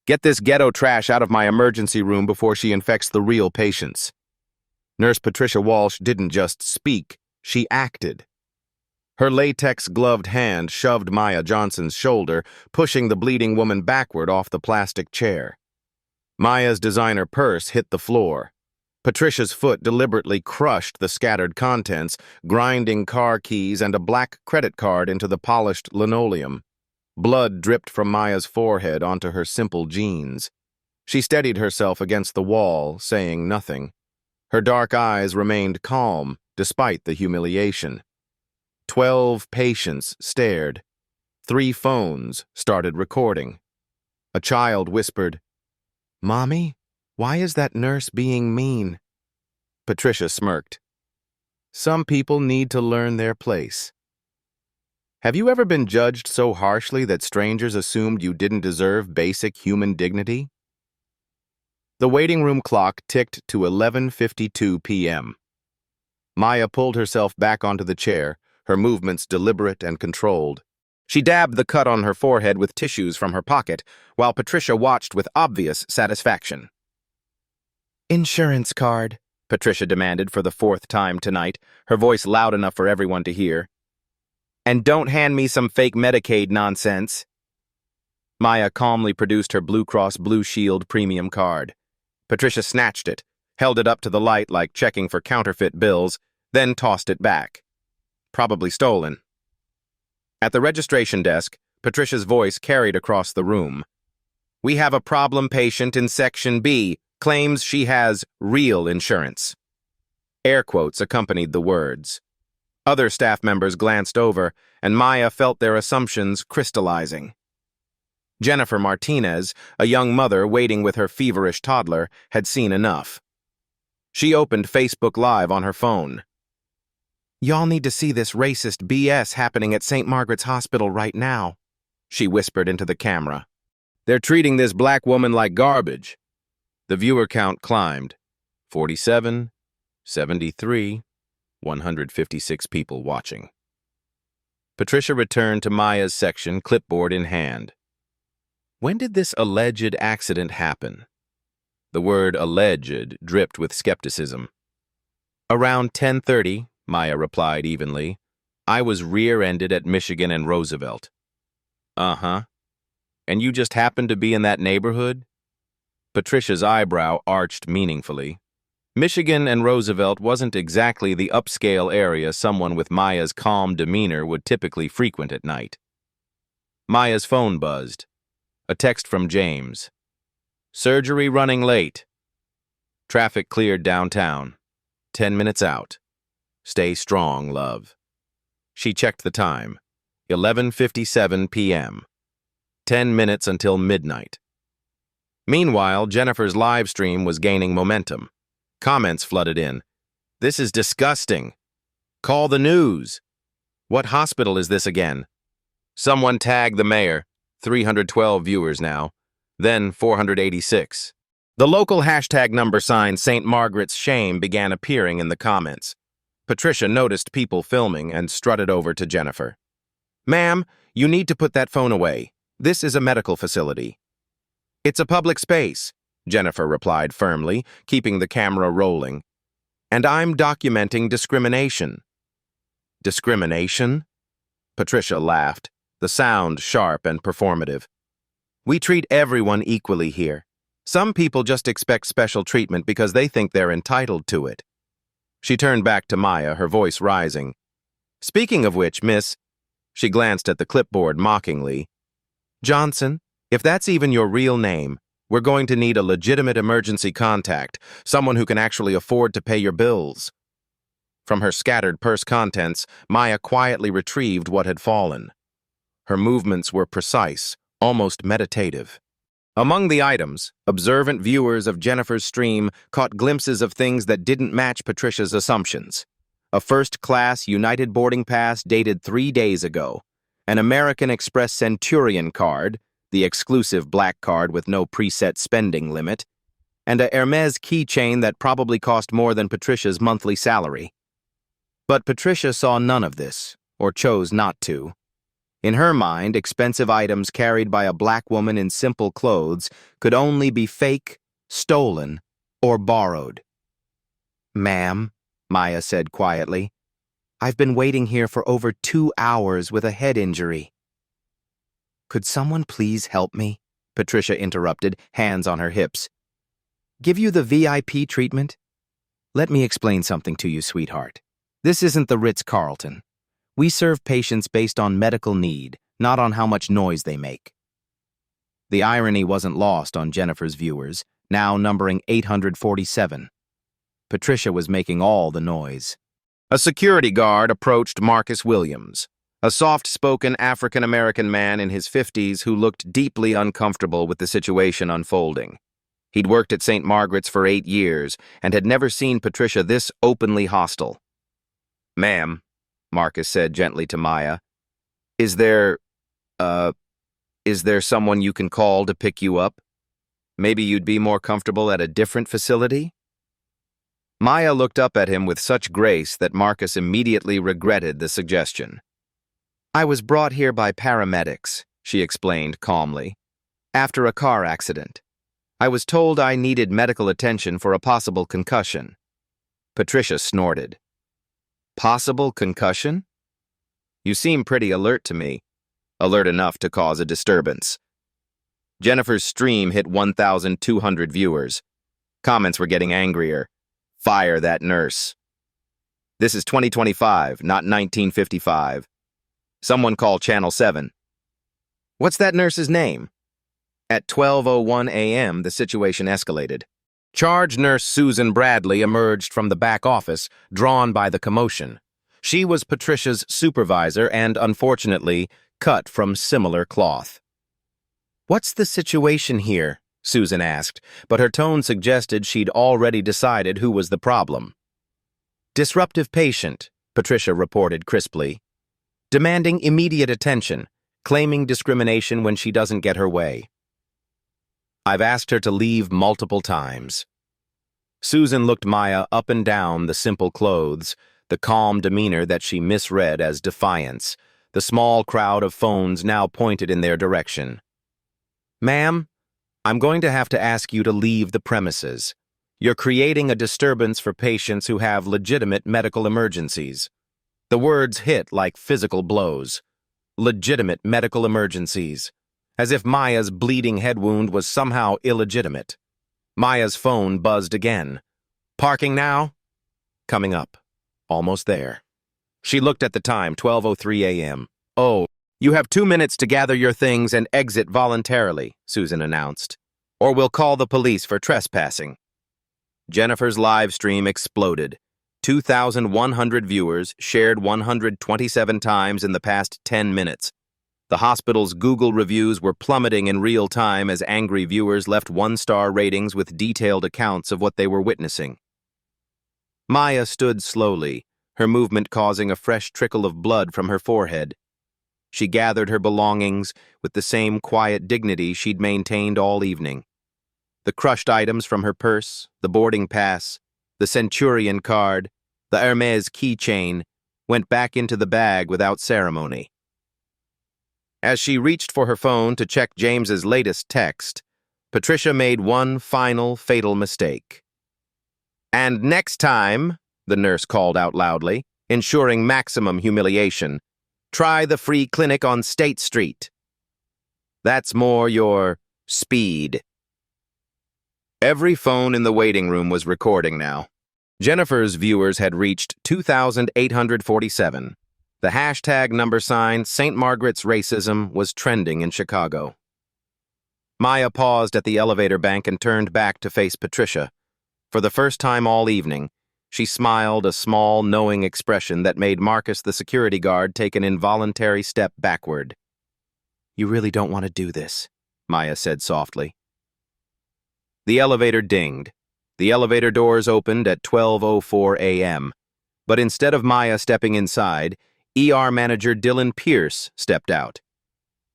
Get this ghetto trash out of my emergency room before she infects the real patients. Nurse Patricia Walsh didn't just speak, she acted. Her latex-gloved hand shoved Maya Johnson's shoulder, pushing the bleeding woman backward off the plastic chair. Maya's designer purse hit the floor. Patricia's foot deliberately crushed the scattered contents, grinding car keys and a black credit card into the polished linoleum. Blood dripped from Maya's forehead onto her simple jeans. She steadied herself against the wall, saying nothing. Her dark eyes remained calm, despite the humiliation. 12 patients stared. 3 phones started recording. A child whispered, "Mommy, why is that nurse being mean?" Patricia smirked. Some people need to learn their place. Have you ever been judged so harshly that strangers assumed you didn't deserve basic human dignity? The waiting room clock ticked to 11:52 p.m. Maya pulled herself back onto the chair, her movements deliberate and controlled. She dabbed the cut on her forehead with tissues from her pocket, while Patricia watched with obvious satisfaction. "Insurance card," Patricia demanded for the 4th time tonight, her voice loud enough for everyone to hear. "And don't hand me some fake Medicaid nonsense." Maya calmly produced her Blue Cross Blue Shield premium card. Patricia snatched it, held it up to the light like checking for counterfeit bills, then tossed it back. Probably stolen. At the registration desk, Patricia's voice carried across the room. "We have a problem patient in Section B, claims she has real insurance." Air quotes accompanied the words. Other staff members glanced over, and Maya felt their assumptions crystallizing. Jennifer Martinez, a young mother waiting with her feverish toddler, had seen enough. She opened Facebook Live on her phone. "Y'all need to see this racist BS happening at St. Margaret's Hospital right now," she whispered into the camera. "They're treating this black woman like garbage." The viewer count climbed. 47, 73, 156 people watching. Patricia returned to Maya's section, clipboard in hand. When did this alleged accident happen? The word alleged dripped with skepticism. "Around 10:30, Maya replied evenly. "I was rear-ended at Michigan and Roosevelt." "Uh-huh. And you just happened to be in that neighborhood?" Patricia's eyebrow arched meaningfully. Michigan and Roosevelt wasn't exactly the upscale area someone with Maya's calm demeanor would typically frequent at night. Maya's phone buzzed. A text from James. "Surgery running late. Traffic cleared downtown. 10 minutes out. Stay strong, love." She checked the time. 11:57 p.m. 10 minutes until midnight. Meanwhile, Jennifer's live stream was gaining momentum. Comments flooded in. "This is disgusting. Call the news. What hospital is this again? Someone tag the mayor." 312 viewers now. Then 486. The local hashtag number sign St. Margaret's Shame began appearing in the comments. Patricia noticed people filming and strutted over to Jennifer. "Ma'am, you need to put that phone away. This is a medical facility." "It's a public space," Jennifer replied firmly, keeping the camera rolling. "And I'm documenting discrimination." "Discrimination?" Patricia laughed, the sound sharp and performative. "We treat everyone equally here. Some people just expect special treatment because they think they're entitled to it." She turned back to Maya, her voice rising. "Speaking of which, Miss," she glanced at the clipboard mockingly, "Johnson, if that's even your real name, we're going to need a legitimate emergency contact, someone who can actually afford to pay your bills." From her scattered purse contents, Maya quietly retrieved what had fallen. Her movements were precise, almost meditative. Among the items, observant viewers of Jennifer's stream caught glimpses of things that didn't match Patricia's assumptions. A first-class United boarding pass dated 3 days ago, an American Express Centurion card, the exclusive black card with no preset spending limit, and a Hermes keychain that probably cost more than Patricia's monthly salary. But Patricia saw none of this, or chose not to. In her mind, expensive items carried by a black woman in simple clothes could only be fake, stolen, or borrowed. "Ma'am," Maya said quietly, "I've been waiting here for over 2 hours with a head injury." "Could someone please help me?" Patricia interrupted, hands on her hips. "Give you the VIP treatment?" "Let me explain something to you, sweetheart. This isn't the Ritz-Carlton. We serve patients based on medical need, not on how much noise they make." The irony wasn't lost on Jennifer's viewers, now numbering 847. Patricia was making all the noise. A security guard approached Marcus Williams, a soft-spoken African-American man in his 50s who looked deeply uncomfortable with the situation unfolding. He'd worked at St. Margaret's for 8 years and had never seen Patricia this openly hostile. "Ma'am," Marcus said gently to Maya, is there someone you can call to pick you up? Maybe you'd be more comfortable at a different facility?" Maya looked up at him with such grace that Marcus immediately regretted the suggestion. "I was brought here by paramedics," she explained calmly, "after a car accident. I was told I needed medical attention for a possible concussion." Patricia snorted. "Possible concussion? You seem pretty alert to me. Alert enough to cause a disturbance." Jennifer's stream hit 1,200 viewers. Comments were getting angrier. "Fire that nurse." "This is 2025, not 1955. Someone call Channel 7. "What's that nurse's name?" At 12:01 a.m., the situation escalated. Charge nurse Susan Bradley emerged from the back office, drawn by the commotion. She was Patricia's supervisor and, unfortunately, cut from similar cloth. "What's the situation here?" Susan asked, but her tone suggested she'd already decided who was the problem. "Disruptive patient," Patricia reported crisply. "Demanding immediate attention, claiming discrimination when she doesn't get her way. I've asked her to leave multiple times." Susan looked Maya up and down the simple clothes, the calm demeanor that she misread as defiance, the small crowd of phones now pointed in their direction. "Ma'am, I'm going to have to ask you to leave the premises. You're creating a disturbance for patients who have legitimate medical emergencies." The words hit like physical blows. Legitimate medical emergencies. As if Maya's bleeding head wound was somehow illegitimate. Maya's phone buzzed again. "Parking now?" "Coming up. Almost there." She looked at the time, 12:03 a.m. "Oh, you have 2 minutes to gather your things and exit voluntarily," Susan announced. "Or we'll call the police for trespassing." Jennifer's live stream exploded. 2,100 viewers shared 127 times in the past 10 minutes. The hospital's Google reviews were plummeting in real time as angry viewers left 1-star ratings with detailed accounts of what they were witnessing. Maya stood slowly, her movement causing a fresh trickle of blood from her forehead. She gathered her belongings with the same quiet dignity she'd maintained all evening. The crushed items from her purse, the boarding pass, the Centurion card, the Hermes keychain, went back into the bag without ceremony. As she reached for her phone to check James's latest text, Patricia made one final fatal mistake. "And next time," the nurse called out loudly, ensuring maximum humiliation, "try the free clinic on State Street. That's more your speed." Every phone in the waiting room was recording now. Jennifer's viewers had reached 2,847. The hashtag #, St. Margaret's Racism, was trending in Chicago. Maya paused at the elevator bank and turned back to face Patricia. For the first time all evening, she smiled, a small, knowing expression that made Marcus, the security guard, take an involuntary step backward. "You really don't want to do this," Maya said softly. The elevator dinged. The elevator doors opened at 12:04 a.m., but instead of Maya stepping inside, ER manager Dylan Pierce stepped out.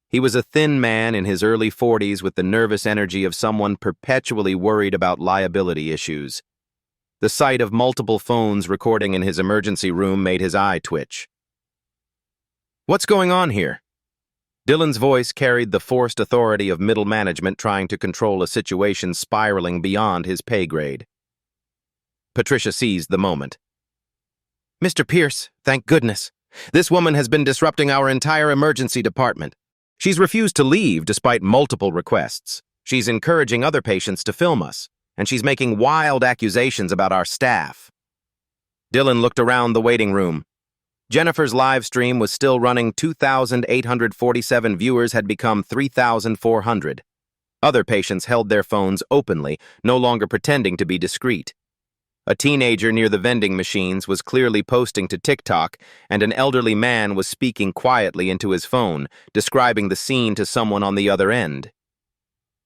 He was a thin man in his early 40s with the nervous energy of someone perpetually worried about liability issues. The sight of multiple phones recording in his emergency room made his eye twitch. "What's going on here?" Dylan's voice carried the forced authority of middle management trying to control a situation spiraling beyond his pay grade. Patricia seized the moment. "Mr. Pierce, thank goodness. This woman has been disrupting our entire emergency department. She's refused to leave despite multiple requests. She's encouraging other patients to film us, and she's making wild accusations about our staff." Dylan looked around the waiting room. Jennifer's live stream was still running. 2,847 viewers had become 3,400. Other patients held their phones openly, no longer pretending to be discreet. A teenager near the vending machines was clearly posting to TikTok, and an elderly man was speaking quietly into his phone, describing the scene to someone on the other end.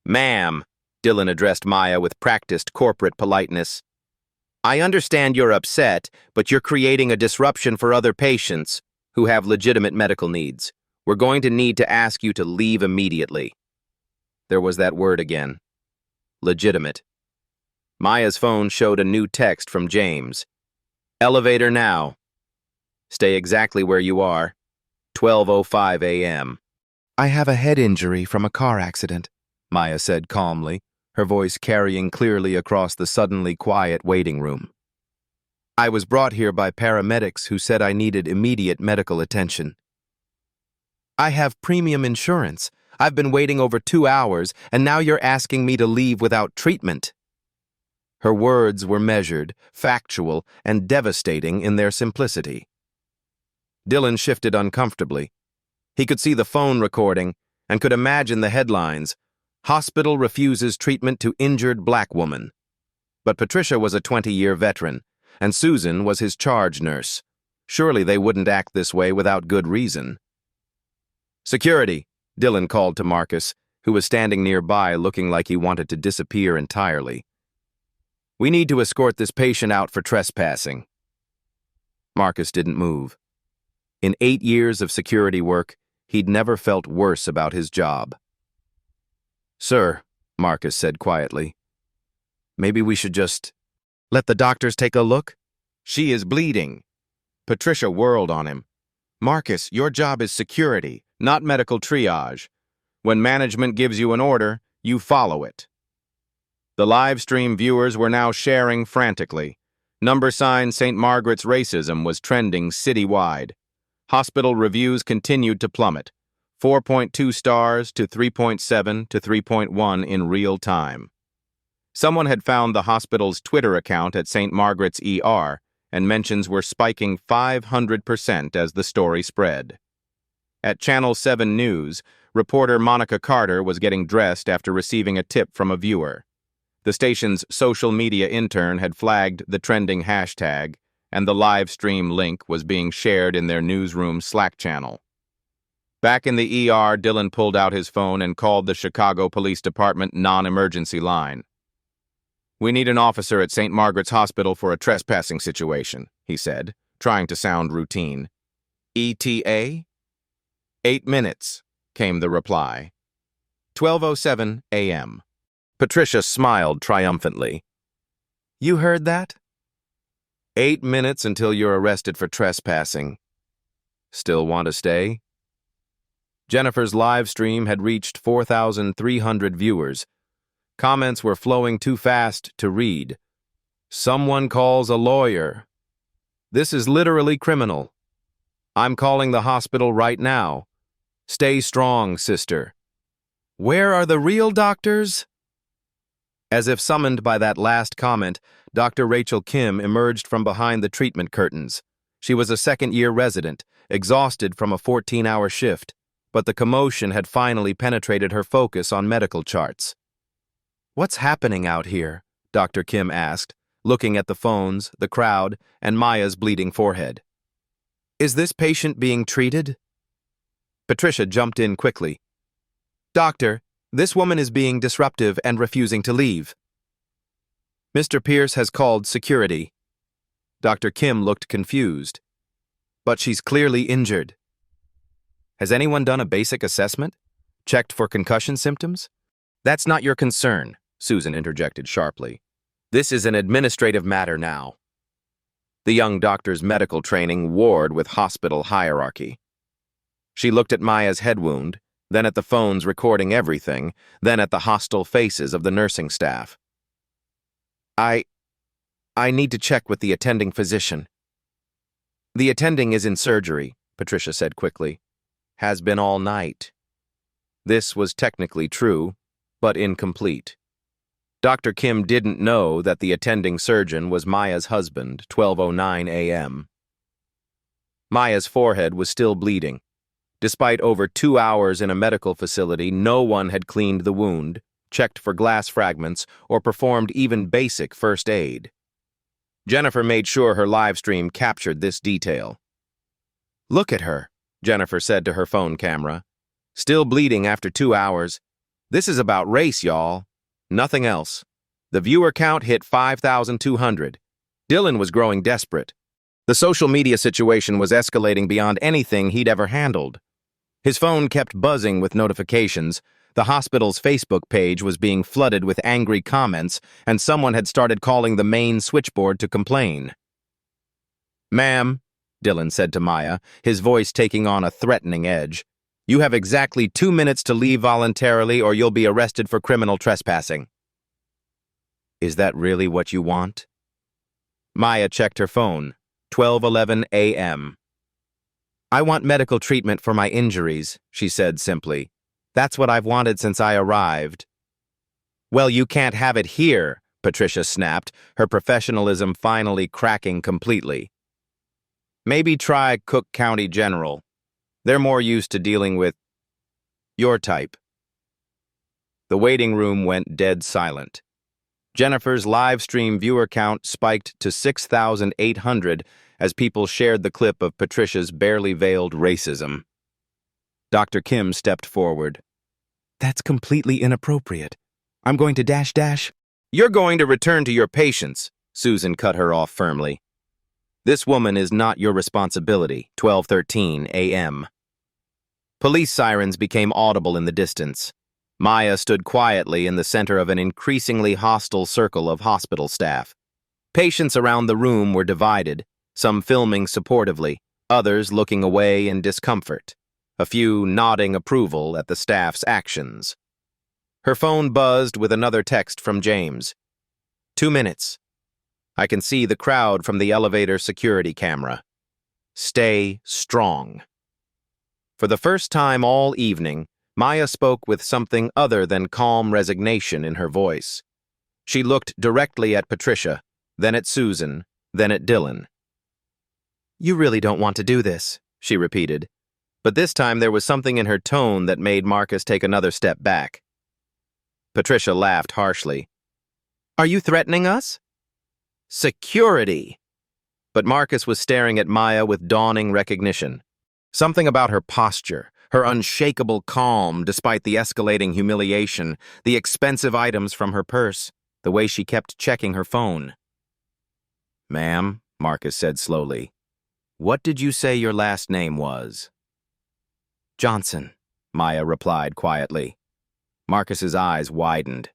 "Ma'am," Dylan addressed Maya with practiced corporate politeness, "I understand you're upset, but you're creating a disruption for other patients who have legitimate medical needs. We're going to need to ask you to leave immediately." There was that word again. Legitimate. Maya's phone showed a new text from James. "Elevator now. Stay exactly where you are. 12:05 a.m. "I have a head injury from a car accident," Maya said calmly, her voice carrying clearly across the suddenly quiet waiting room. "I was brought here by paramedics who said I needed immediate medical attention. I have premium insurance. I've been waiting over 2 hours, and now you're asking me to leave without treatment." Her words were measured, factual, and devastating in their simplicity. Dylan shifted uncomfortably. He could see the phone recording and could imagine the headlines: "Hospital refuses treatment to injured black woman." But Patricia was a 20-year veteran, and Susan was his charge nurse. Surely they wouldn't act this way without good reason. "Security," Dylan called to Marcus, who was standing nearby looking like he wanted to disappear entirely. "We need to escort this patient out for trespassing." Marcus didn't move. In 8 years of security work, he'd never felt worse about his job. "Sir," Marcus said quietly, "maybe we should just let the doctors take a look? She is bleeding." Patricia whirled on him. "Marcus, your job is security, not medical triage. When management gives you an order, you follow it." The live stream viewers were now sharing frantically. Number sign St. Margaret's racism was trending citywide. Hospital reviews continued to plummet, 4.2 stars to 3.7 to 3.1 in real time. Someone had found the hospital's Twitter account at St. Margaret's ER, and mentions were spiking 500% as the story spread. At Channel 7 News, reporter Monica Carter was getting dressed after receiving a tip from a viewer. The station's social media intern had flagged the trending hashtag, and the live stream link was being shared in their newsroom Slack channel. Back in the ER, Dylan pulled out his phone and called the Chicago Police Department non-emergency line. "We need an officer at St. Margaret's Hospital for a trespassing situation," he said, trying to sound routine. "ETA?" 8 minutes, came the reply. 12:07 a.m. Patricia smiled triumphantly. "You heard that? 8 minutes until you're arrested for trespassing. Still want to stay?" Jennifer's live stream had reached 4,300 viewers. Comments were flowing too fast to read. "Someone calls a lawyer. This is literally criminal. I'm calling the hospital right now. Stay strong, sister. Where are the real doctors?" As if summoned by that last comment, Dr. Rachel Kim emerged from behind the treatment curtains. She was a second-year resident, exhausted from a 14-hour shift, but the commotion had finally penetrated her focus on medical charts. "What's happening out here?" Dr. Kim asked, looking at the phones, the crowd, and Maya's bleeding forehead. "Is this patient being treated?" Patricia jumped in quickly. "Doctor, this woman is being disruptive and refusing to leave." "Mr. Pierce has called security." Dr. Kim looked confused. "But she's clearly injured." "Has anyone done a basic assessment? Checked for concussion symptoms?" "That's not your concern," Susan interjected sharply. "This is an administrative matter now." The young doctor's medical training warred with hospital hierarchy. She looked at Maya's head wound, then at the phones recording everything, then at the hostile faces of the nursing staff. I need to check with the attending physician. The attending is in surgery, Patricia said quickly. Has been all night. This was technically true, but incomplete. Dr. Kim didn't know that the attending surgeon was Maya's husband, 12:09 a.m. Maya's forehead was still bleeding. Despite over 2 hours in a medical facility, no one had cleaned the wound, checked for glass fragments, or performed even basic first aid. Jennifer made sure her live stream captured this detail. "Look at her," Jennifer said to her phone camera. "Still bleeding after 2 hours. This is about race, y'all. Nothing else." The viewer count hit 5,200. Dylan was growing desperate. The social media situation was escalating beyond anything he'd ever handled. His phone kept buzzing with notifications. The hospital's Facebook page was being flooded with angry comments, and someone had started calling the main switchboard to complain. "Ma'am," Dylan said to Maya, his voice taking on a threatening edge, "you have exactly 2 minutes to leave voluntarily or you'll be arrested for criminal trespassing." "Is that really what you want?" Maya checked her phone. 12:11 a.m. "I want medical treatment for my injuries," she said simply. "That's what I've wanted since I arrived." "Well, you can't have it here," Patricia snapped, her professionalism finally cracking completely. "Maybe try Cook County General. They're more used to dealing with your type." The waiting room went dead silent. Jennifer's live stream viewer count spiked to 6,800 as people shared the clip of Patricia's barely veiled racism. Dr. Kim stepped forward. "That's completely inappropriate. I'm going to dash. "You're going to return to your patients," Susan cut her off firmly. "This woman is not your responsibility." 12:13 a.m. Police sirens became audible in the distance. Maya stood quietly in the center of an increasingly hostile circle of hospital staff. Patients around the room were divided, some filming supportively, others looking away in discomfort, a few nodding approval at the staff's actions. Her phone buzzed with another text from James. 2 minutes. I can see the crowd from the elevator security camera. Stay strong. For the first time all evening, Maya spoke with something other than calm resignation in her voice. She looked directly at Patricia, then at Susan, then at Dylan. "You really don't want to do this," she repeated. But this time there was something in her tone that made Marcus take another step back. Patricia laughed harshly. "Are you threatening us?" "Security!" But Marcus was staring at Maya with dawning recognition. Something about her posture, her unshakable calm despite the escalating humiliation, the expensive items from her purse, the way she kept checking her phone. "Ma'am," Marcus said slowly, "what did you say your last name was?" "Johnson," Maya replied quietly. Marcus's eyes widened.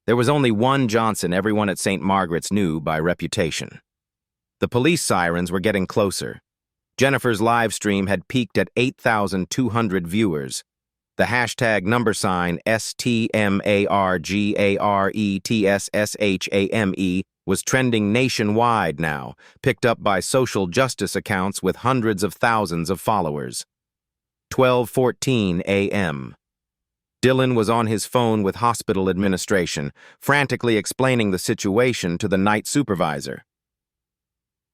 There was only one Johnson everyone at St. Margaret's knew by reputation. The police sirens were getting closer. Jennifer's live stream had peaked at 8,200 viewers. The hashtag #STMARGARETSSHAME was trending nationwide now, picked up by social justice accounts with hundreds of thousands of followers. 12:14 a.m. Dylan was on his phone with hospital administration, frantically explaining the situation to the night supervisor.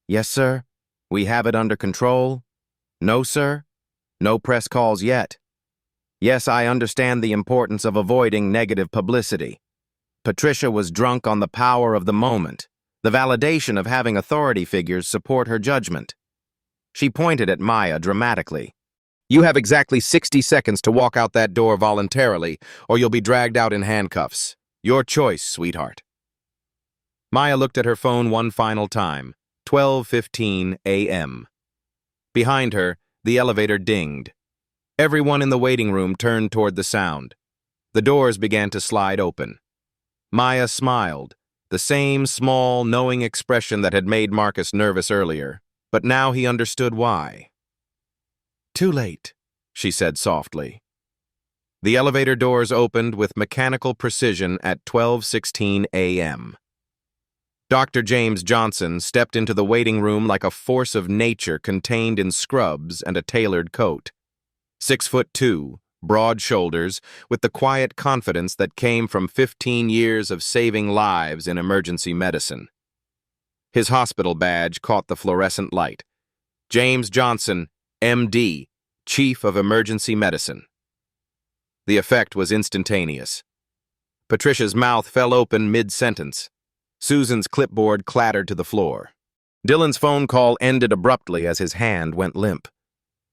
"Yes, sir. We have it under control." "No, sir. No press calls yet." "Yes, I understand the importance of avoiding negative publicity." Patricia was drunk on the power of the moment, the validation of having authority figures support her judgment. She pointed at Maya dramatically. "You have exactly 60 seconds to walk out that door voluntarily, or you'll be dragged out in handcuffs. Your choice, sweetheart." Maya looked at her phone one final time. 12:15 a.m. Behind her, the elevator dinged. Everyone in the waiting room turned toward the sound. The doors began to slide open. Maya smiled, the same small, knowing expression that had made Marcus nervous earlier, but now he understood why. "Too late," she said softly. The elevator doors opened with mechanical precision at 12:16 a.m. Dr. James Johnson stepped into the waiting room like a force of nature contained in scrubs and a tailored coat. 6'2", broad shoulders, with the quiet confidence that came from 15 years of saving lives in emergency medicine. His hospital badge caught the fluorescent light. James Johnson, M.D., Chief of Emergency Medicine. The effect was instantaneous. Patricia's mouth fell open mid-sentence. Susan's clipboard clattered to the floor. Dylan's phone call ended abruptly as his hand went limp.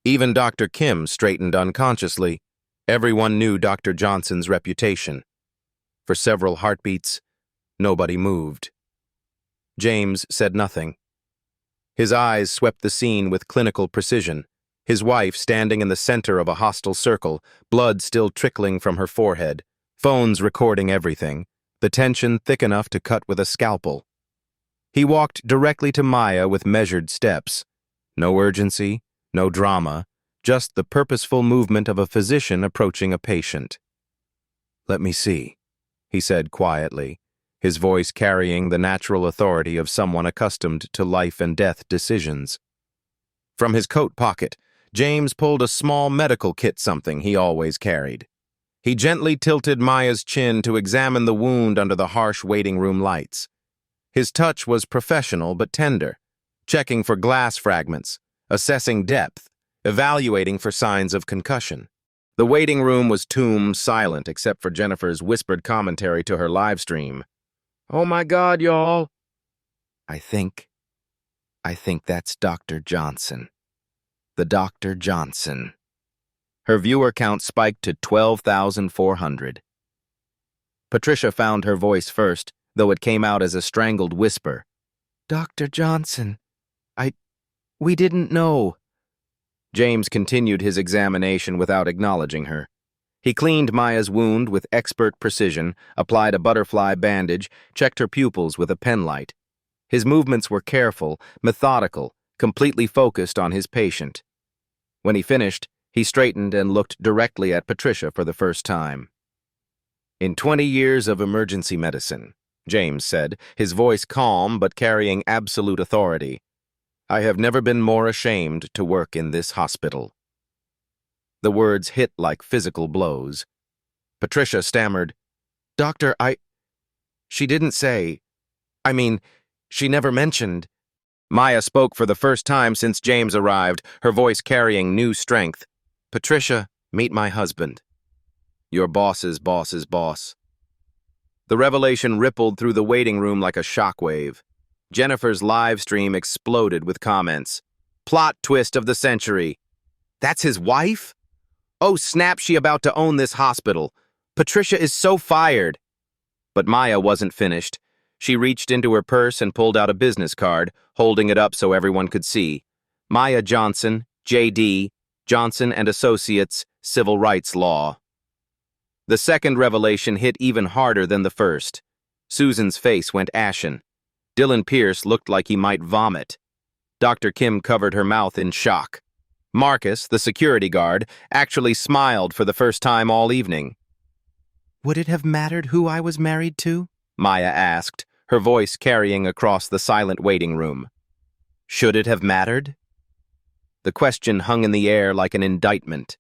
Even Dr. Kim straightened unconsciously. Everyone knew Dr. Johnson's reputation. For several heartbeats, nobody moved. James said nothing. His eyes swept the scene with clinical precision. His wife standing in the center of a hostile circle, blood still trickling from her forehead, phones recording everything, the tension thick enough to cut with a scalpel. He walked directly to Maya with measured steps. No urgency, no drama, just the purposeful movement of a physician approaching a patient. "Let me see," he said quietly, his voice carrying the natural authority of someone accustomed to life and death decisions. From his coat pocket, James pulled a small medical kit, something he always carried. He gently tilted Maya's chin to examine the wound under the harsh waiting room lights. His touch was professional but tender, checking for glass fragments, assessing depth, evaluating for signs of concussion. The waiting room was tomb silent except for Jennifer's whispered commentary to her live stream. "Oh my God, y'all. I think that's Dr. Johnson. The Dr. Johnson." Her viewer count spiked to 12,400. Patricia found her voice first, though it came out as a strangled whisper. "Dr. Johnson, we didn't know." James continued his examination without acknowledging her. He cleaned Maya's wound with expert precision, applied a butterfly bandage, checked her pupils with a penlight. His movements were careful, methodical, completely focused on his patient. When he finished, he straightened and looked directly at Patricia for the first time. "In 20 years of emergency medicine," James said, his voice calm but carrying absolute authority, "I have never been more ashamed to work in this hospital." The words hit like physical blows. Patricia stammered, "Doctor, she didn't say. She never mentioned." Maya spoke for the first time since James arrived, her voice carrying new strength. "Patricia, meet my husband. Your boss's boss's boss." The revelation rippled through the waiting room like a shockwave. Jennifer's live stream exploded with comments. "Plot twist of the century. That's his wife? Oh snap, she about to own this hospital. Patricia is so fired." But Maya wasn't finished. She reached into her purse and pulled out a business card, holding it up so everyone could see. Maya Johnson, J.D., Johnson and Associates, Civil Rights Law. The second revelation hit even harder than the first. Susan's face went ashen. Dylan Pierce looked like he might vomit. Dr. Kim covered her mouth in shock. Marcus, the security guard, actually smiled for the first time all evening. "Would it have mattered who I was married to?" Maya asked, her voice carrying across the silent waiting room. "Should it have mattered?" The question hung in the air like an indictment.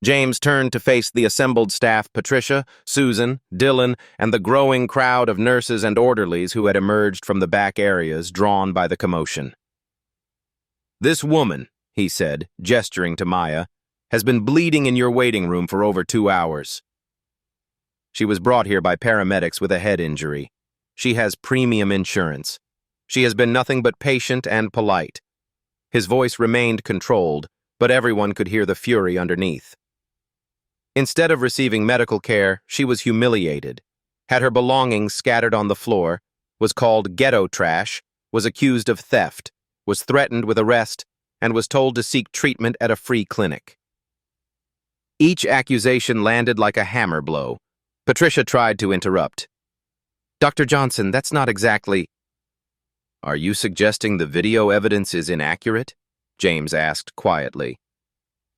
James turned to face the assembled staff, Patricia, Susan, Dylan, and the growing crowd of nurses and orderlies who had emerged from the back areas drawn by the commotion. "This woman," he said, gesturing to Maya, "has been bleeding in your waiting room for over 2 hours. She was brought here by paramedics with a head injury. She has premium insurance. She has been nothing but patient and polite." His voice remained controlled, but everyone could hear the fury underneath. Instead of receiving medical care, she was humiliated, had her belongings scattered on the floor, was called ghetto trash, was accused of theft, was threatened with arrest, and was told to seek treatment at a free clinic. Each accusation landed like a hammer blow. Patricia tried to interrupt. "Dr. Johnson, that's not exactly—" "Are you suggesting the video evidence is inaccurate?" James asked quietly.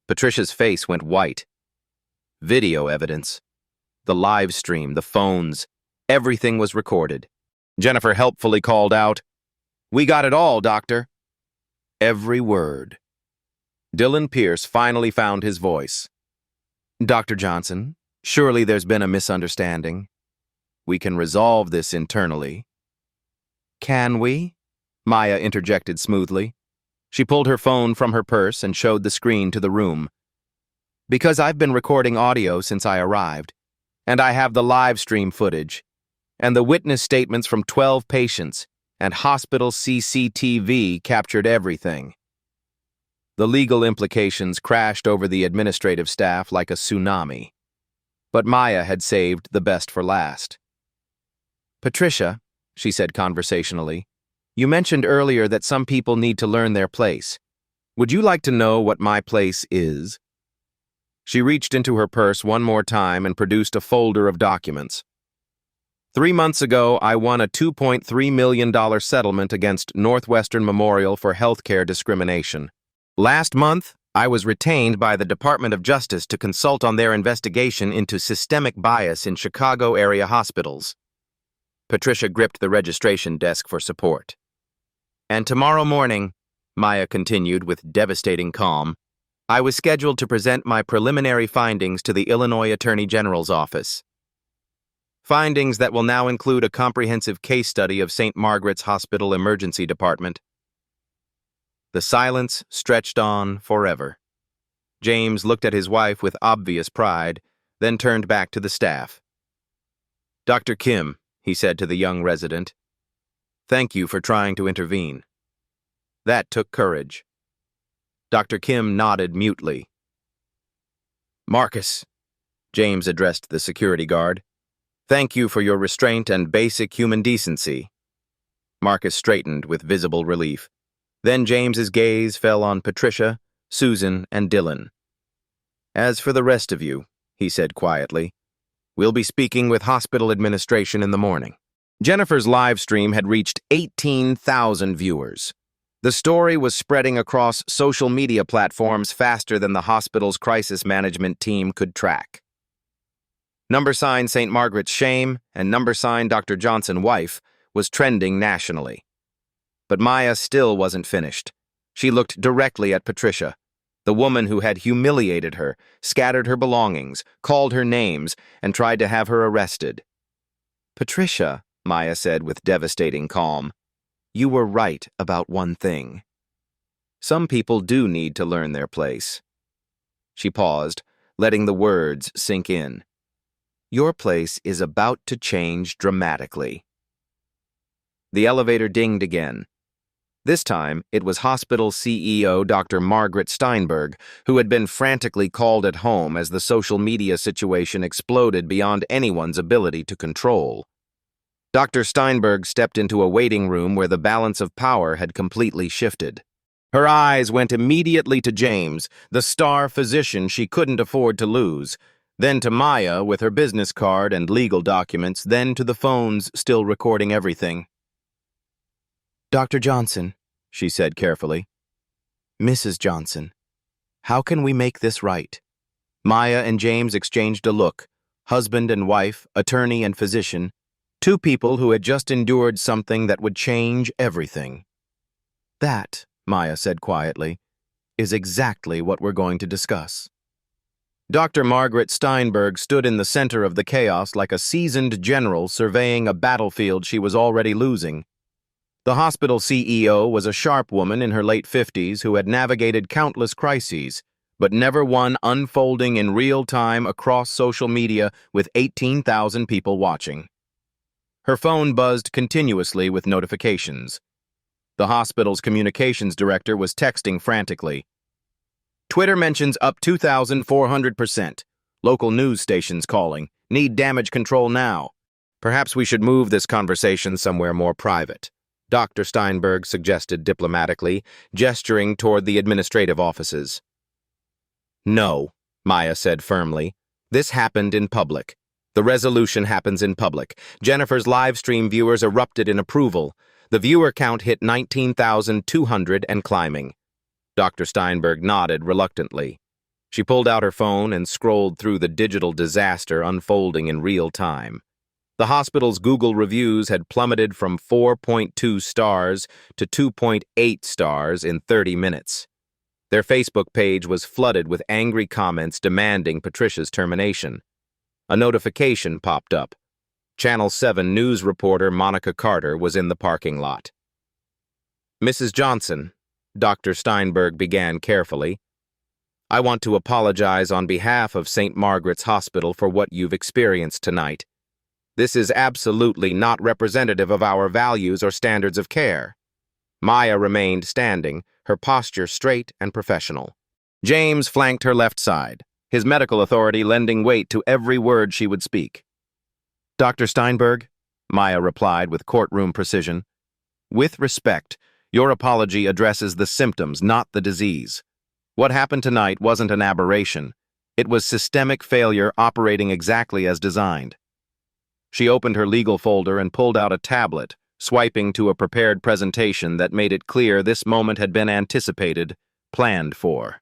Patricia's face went white. Video evidence. The live stream, the phones, everything was recorded. Jennifer helpfully called out, "We got it all, Doctor." Every word. Dylan Pierce finally found his voice. "Dr. Johnson, surely there's been a misunderstanding. We can resolve this internally." "Can we?" Maya interjected smoothly. She pulled her phone from her purse and showed the screen to the room. "Because I've been recording audio since I arrived, and I have the live stream footage, and the witness statements from 12 patients, and hospital CCTV captured everything." The legal implications crashed over the administrative staff like a tsunami. But Maya had saved the best for last. "Patricia," she said conversationally, "you mentioned earlier that some people need to learn their place. Would you like to know what my place is?" She reached into her purse one more time and produced a folder of documents. 3 months ago, I won a $2.3 million settlement against Northwestern Memorial for healthcare discrimination. Last month, I was retained by the Department of Justice to consult on their investigation into systemic bias in Chicago area hospitals. Patricia gripped the registration desk for support. "And tomorrow morning," Maya continued with devastating calm, "I was scheduled to present my preliminary findings to the Illinois Attorney General's office. Findings that will now include a comprehensive case study of St. Margaret's Hospital Emergency Department." The silence stretched on forever. James looked at his wife with obvious pride, then turned back to the staff. "Dr. Kim," he said to the young resident, "thank you for trying to intervene. That took courage." Dr. Kim nodded mutely. "Marcus," James addressed the security guard, "thank you for your restraint and basic human decency." Marcus straightened with visible relief. Then James's gaze fell on Patricia, Susan, and Dylan. "As for the rest of you," he said quietly, "we'll be speaking with hospital administration in the morning." Jennifer's live stream had reached 18,000 viewers. The story was spreading across social media platforms faster than the hospital's crisis management team could track. # St. Margaret's Shame and # Dr. Johnson Wife was trending nationally. But Maya still wasn't finished. She looked directly at Patricia, the woman who had humiliated her, scattered her belongings, called her names, and tried to have her arrested. "Patricia," Maya said with devastating calm, "you were right about one thing. Some people do need to learn their place." She paused, letting the words sink in. "Your place is about to change dramatically." The elevator dinged again. This time, it was hospital CEO Dr. Margaret Steinberg, who had been frantically called at home as the social media situation exploded beyond anyone's ability to control. Dr. Steinberg stepped into a waiting room where the balance of power had completely shifted. Her eyes went immediately to James, the star physician she couldn't afford to lose, then to Maya with her business card and legal documents, then to the phones still recording everything. "Dr. Johnson," she said carefully. "Mrs. Johnson, how can we make this right?" Maya and James exchanged a look, husband and wife, attorney and physician, two people who had just endured something that would change everything. "That," Maya said quietly, "is exactly what we're going to discuss." Dr. Margaret Steinberg stood in the center of the chaos like a seasoned general surveying a battlefield she was already losing. The hospital CEO was a sharp woman in her late 50s who had navigated countless crises, but never one unfolding in real time across social media with 18,000 people watching. Her phone buzzed continuously with notifications. The hospital's communications director was texting frantically. "Twitter mentions up 2,400%. Local news stations calling. Need damage control now. Perhaps we should move this conversation somewhere more private," Dr. Steinberg suggested diplomatically, gesturing toward the administrative offices. "No," Maya said firmly. "This happened in public. The resolution happens in public." Jennifer's live stream viewers erupted in approval. The viewer count hit 19,200 and climbing. Dr. Steinberg nodded reluctantly. She pulled out her phone and scrolled through the digital disaster unfolding in real time. The hospital's Google reviews had plummeted from 4.2 stars to 2.8 stars in 30 minutes. Their Facebook page was flooded with angry comments demanding Patricia's termination. A notification popped up. Channel 7 news reporter Monica Carter was in the parking lot. "Mrs. Johnson," Dr. Steinberg began carefully, "I want to apologize on behalf of St. Margaret's Hospital for what you've experienced tonight. This is absolutely not representative of our values or standards of care." Maya remained standing, her posture straight and professional. James flanked her left side, his medical authority lending weight to every word she would speak. "Dr. Steinberg," Maya replied with courtroom precision, "with respect, your apology addresses the symptoms, not the disease. What happened tonight wasn't an aberration. It was systemic failure operating exactly as designed." She opened her legal folder and pulled out a tablet, swiping to a prepared presentation that made it clear this moment had been anticipated, planned for.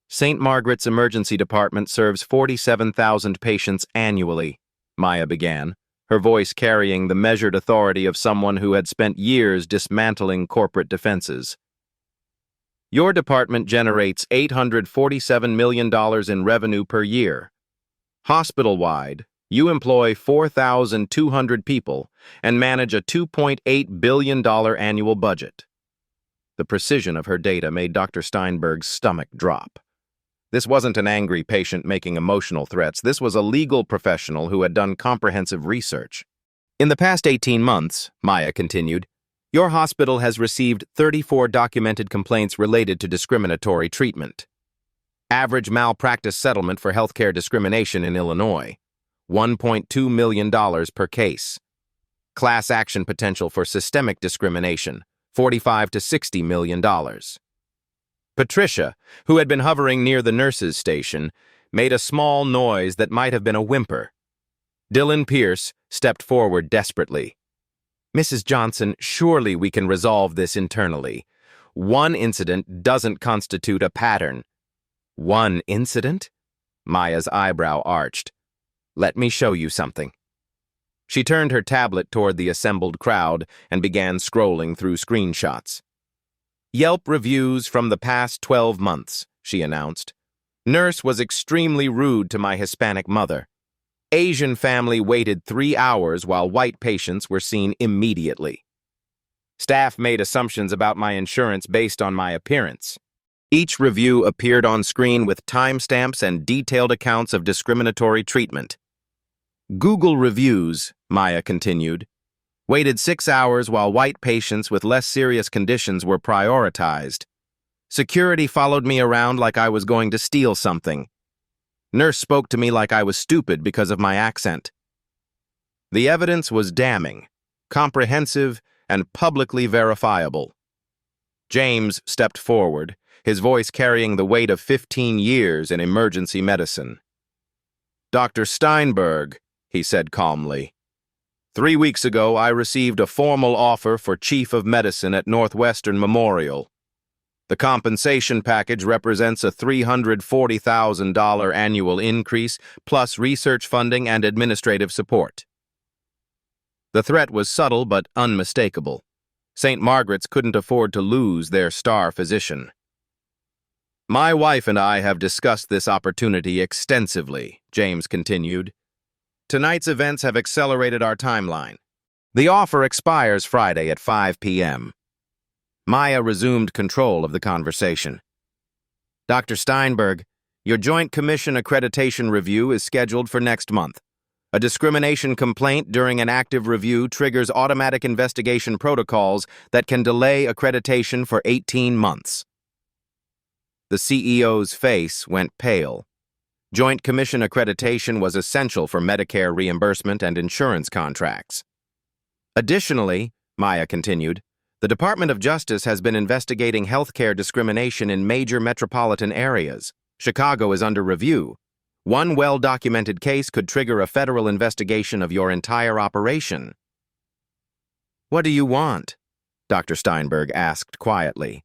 "St. Margaret's Emergency Department serves 47,000 patients annually," Maya began, her voice carrying the measured authority of someone who had spent years dismantling corporate defenses. "Your department generates $847 million in revenue per year. Hospital-wide, you employ 4,200 people and manage a $2.8 billion annual budget." The precision of her data made Dr. Steinberg's stomach drop. This wasn't an angry patient making emotional threats. This was a legal professional who had done comprehensive research. "In the past 18 months, Maya continued, your hospital has received 34 documented complaints related to discriminatory treatment. Average malpractice settlement for healthcare discrimination in Illinois, $1.2 million per case. Class action potential for systemic discrimination, $45 to $60 million. Patricia, who had been hovering near the nurse's station, made a small noise that might have been a whimper. Dylan Pierce stepped forward desperately. "Mrs. Johnson, surely we can resolve this internally. One incident doesn't constitute a pattern." "One incident?" Maya's eyebrow arched. "Let me show you something." She turned her tablet toward the assembled crowd and began scrolling through screenshots. "Yelp reviews from the past 12 months, she announced. "Nurse was extremely rude to my Hispanic mother. Asian family waited 3 hours while white patients were seen immediately. Staff made assumptions about my insurance based on my appearance." Each review appeared on screen with timestamps and detailed accounts of discriminatory treatment. "Google reviews," Maya continued, "waited 6 hours while white patients with less serious conditions were prioritized. Security followed me around like I was going to steal something. Nurse spoke to me like I was stupid because of my accent." The evidence was damning, comprehensive, and publicly verifiable. James stepped forward, his voice carrying the weight of 15 years in emergency medicine. "Dr. Steinberg," he said calmly, "3 weeks ago I received a formal offer for Chief of Medicine at Northwestern Memorial. The compensation package represents a $340,000 annual increase, plus research funding and administrative support." The threat was subtle but unmistakable. St. Margaret's couldn't afford to lose their star physician. "My wife and I have discussed this opportunity extensively," James continued. "Tonight's events have accelerated our timeline. The offer expires Friday at 5 p.m. Maya resumed control of the conversation. "Dr. Steinberg, your Joint Commission accreditation review is scheduled for next month. A discrimination complaint during an active review triggers automatic investigation protocols that can delay accreditation for 18 months. The CEO's face went pale. Joint Commission accreditation was essential for Medicare reimbursement and insurance contracts. "Additionally," Maya continued, "the Department of Justice has been investigating healthcare discrimination in major metropolitan areas. Chicago is under review. One well-documented case could trigger a federal investigation of your entire operation." "What do you want?" Dr. Steinberg asked quietly.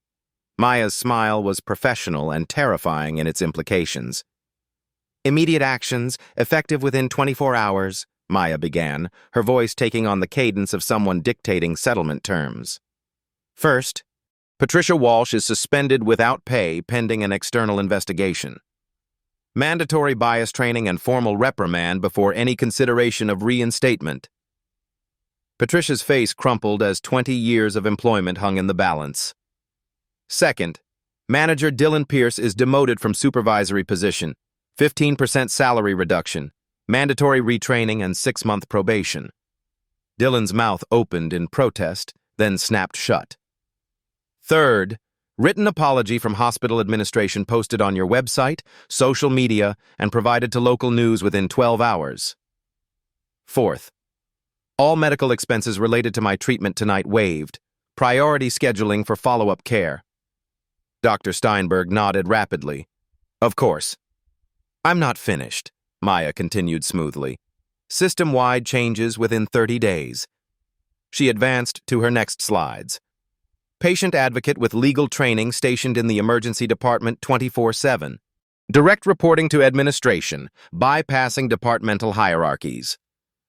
Maya's smile was professional and terrifying in its implications. Immediate actions, effective within 24 hours, Maya began, her voice taking on the cadence of someone dictating settlement terms. First, Patricia Walsh is suspended without pay pending an external investigation. Mandatory bias training and formal reprimand before any consideration of reinstatement. Patricia's face crumpled as 20 years of employment hung in the balance. Second, manager Dylan Pierce is demoted from supervisory position, 15% salary reduction, mandatory retraining and 6-month probation. Dylan's mouth opened in protest, then snapped shut. Third, written apology from hospital administration posted on your website, social media, and provided to local news within 12 hours. Fourth, all medical expenses related to my treatment tonight waived. Priority scheduling for follow-up care. Dr. Steinberg nodded rapidly. Of course. I'm not finished, Maya continued smoothly. System-wide changes within 30 days. She advanced to her next slides. Patient advocate with legal training stationed in the emergency department 24/7. Direct reporting to administration, bypassing departmental hierarchies.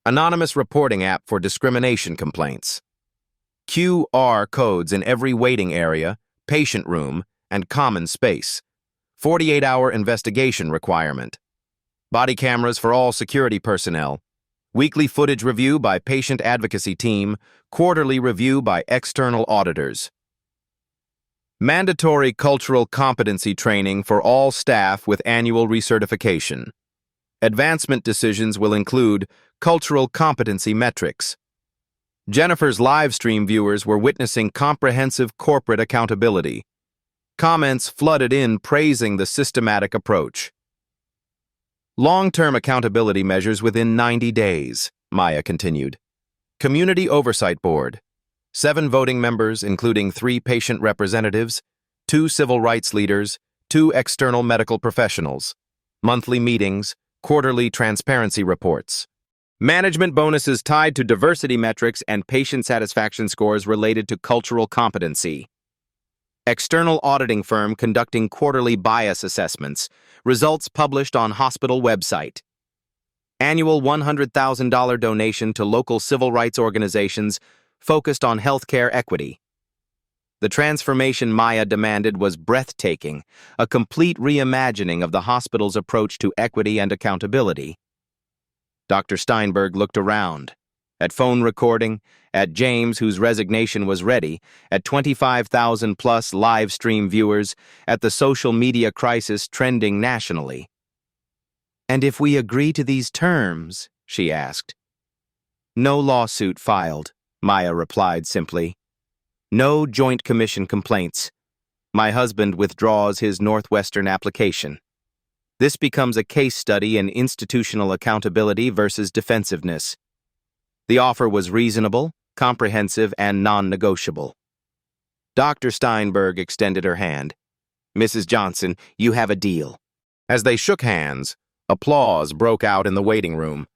Anonymous reporting app for discrimination complaints. QR codes in every waiting area, patient room, and common space. 48-hour investigation requirement. Body cameras for all security personnel. Weekly footage review by patient advocacy team. Quarterly review by external auditors. Mandatory cultural competency training for all staff with annual recertification. Advancement decisions will include cultural competency metrics. Jennifer's live stream viewers were witnessing comprehensive corporate accountability. Comments flooded in praising the systematic approach. Long-term accountability measures within 90 days, Maya continued. Community Oversight Board. 7 voting members, including 3 patient representatives, 2 civil rights leaders, 2 external medical professionals. Monthly meetings, quarterly transparency reports. Management bonuses tied to diversity metrics and patient satisfaction scores related to cultural competency. External auditing firm conducting quarterly bias assessments. Results published on hospital website. Annual $100,000 donation to local civil rights organizations focused on healthcare equity. The transformation Maya demanded was breathtaking, a complete reimagining of the hospital's approach to equity and accountability. Dr. Steinberg looked around, at phone recording, at James, whose resignation was ready, at 25,000-plus live stream viewers, at the social media crisis trending nationally. "And if we agree to these terms," she asked. "No lawsuit filed," Maya replied simply. "No joint commission complaints. My husband withdraws his Northwestern application. This becomes a case study in institutional accountability versus defensiveness. The offer was reasonable, comprehensive, and non-negotiable." Dr. Steinberg extended her hand. "Mrs. Johnson, you have a deal." As they shook hands, applause broke out in the waiting room.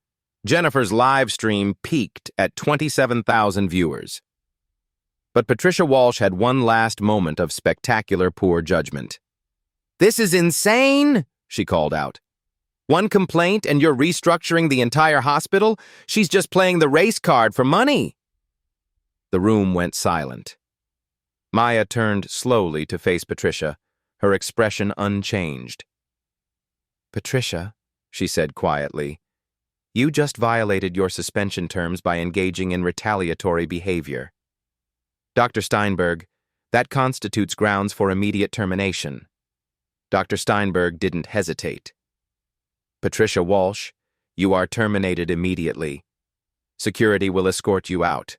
Jennifer's live stream peaked at 27,000 viewers. But Patricia Walsh had one last moment of spectacular poor judgment. "This is insane," she called out. "One complaint and you're restructuring the entire hospital? She's just playing the race card for money." The room went silent. Maya turned slowly to face Patricia, her expression unchanged. "Patricia," she said quietly, "you just violated your suspension terms by engaging in retaliatory behavior. Dr. Steinberg, that constitutes grounds for immediate termination." Dr. Steinberg didn't hesitate. "Patricia Walsh, you are terminated immediately. Security will escort you out."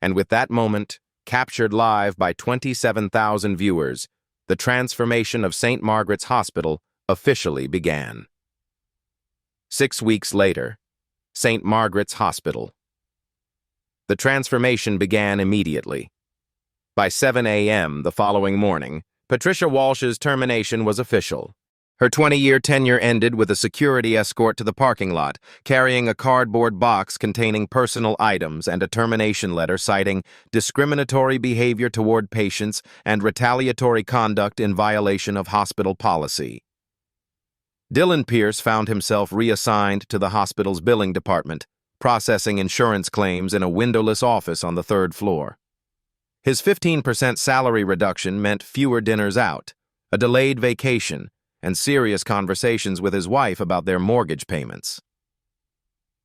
And with that moment, captured live by 27,000 viewers, the transformation of St. Margaret's Hospital officially began. 6 weeks later, St. Margaret's Hospital. The transformation began immediately. By 7 a.m. the following morning, Patricia Walsh's termination was official. Her 20-year tenure ended with a security escort to the parking lot, carrying a cardboard box containing personal items and a termination letter citing discriminatory behavior toward patients and retaliatory conduct in violation of hospital policy. Dylan Pierce found himself reassigned to the hospital's billing department, processing insurance claims in a windowless office on the third floor. His 15% salary reduction meant fewer dinners out, a delayed vacation, and serious conversations with his wife about their mortgage payments.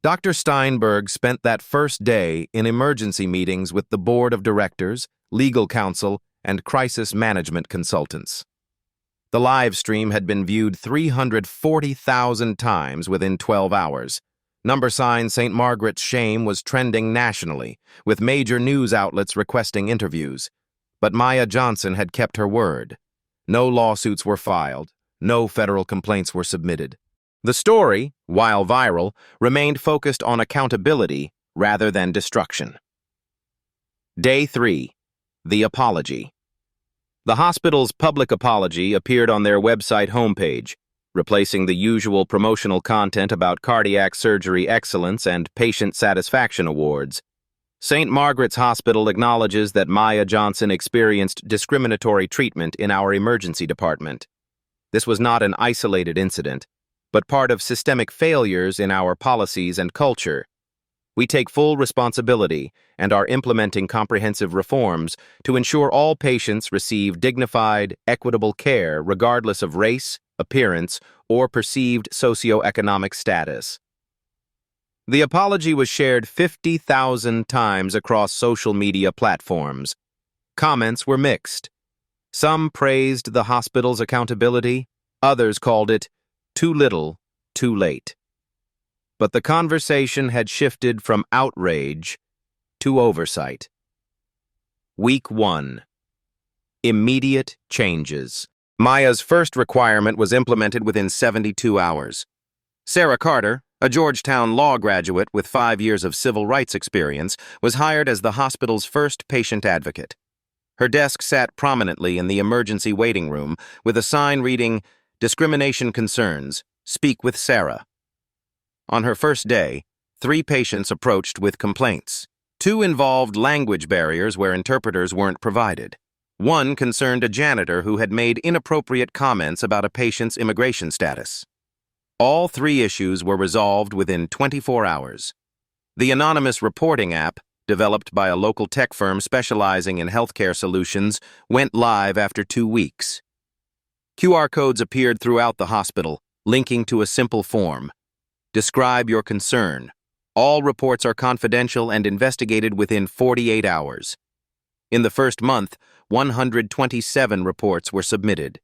Dr. Steinberg spent that first day in emergency meetings with the board of directors, legal counsel, and crisis management consultants. The live stream had been viewed 340,000 times within 12 hours. Number sign St. Margaret's shame was trending nationally, with major news outlets requesting interviews. But Maya Johnson had kept her word. No lawsuits were filed. No federal complaints were submitted. The story, while viral, remained focused on accountability rather than destruction. Day 3. The Apology. The hospital's public apology appeared on their website homepage, replacing the usual promotional content about cardiac surgery excellence and patient satisfaction awards. St. Margaret's Hospital acknowledges that Maya Johnson experienced discriminatory treatment in our emergency department. This was not an isolated incident, but part of systemic failures in our policies and culture. We take full responsibility and are implementing comprehensive reforms to ensure all patients receive dignified, equitable care regardless of race, appearance, or perceived socioeconomic status. The apology was shared 50,000 times across social media platforms. Comments were mixed. Some praised the hospital's accountability, others called it too little, too late. But the conversation had shifted from outrage to oversight. Week 1. Immediate changes. Maya's first requirement was implemented within 72 hours. Sarah Carter, a Georgetown law graduate with 5 years of civil rights experience, was hired as the hospital's first patient advocate. Her desk sat prominently in the emergency waiting room with a sign reading, "Discrimination Concerns, Speak with Sarah." On her first day, 3 patients approached with complaints. 2 involved language barriers where interpreters weren't provided. 1 concerned a janitor who had made inappropriate comments about a patient's immigration status. All 3 issues were resolved within 24 hours. The anonymous reporting app, developed by a local tech firm specializing in healthcare solutions, went live after 2 weeks. QR codes appeared throughout the hospital, linking to a simple form. Describe your concern. All reports are confidential and investigated within 48 hours. In the first month, 127 reports were submitted.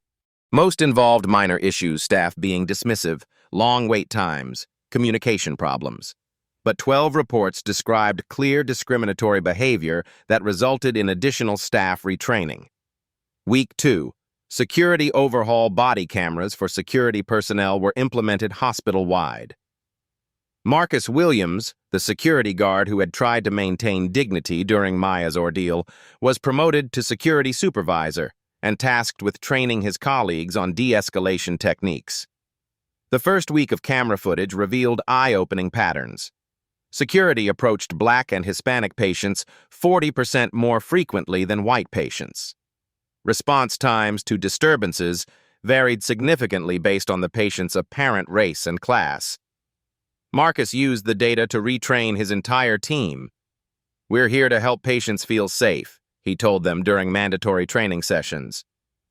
Most involved minor issues, staff being dismissive, long wait times, communication problems. But 12 reports described clear discriminatory behavior that resulted in additional staff retraining. Week 2. Security overhaul. Body cameras for security personnel were implemented hospital-wide. Marcus Williams, the security guard who had tried to maintain dignity during Maya's ordeal, was promoted to security supervisor and tasked with training his colleagues on de-escalation techniques. The first week of camera footage revealed eye-opening patterns. Security approached Black and Hispanic patients 40% more frequently than white patients. Response times to disturbances varied significantly based on the patient's apparent race and class. Marcus used the data to retrain his entire team. "We're here to help patients feel safe," he told them during mandatory training sessions,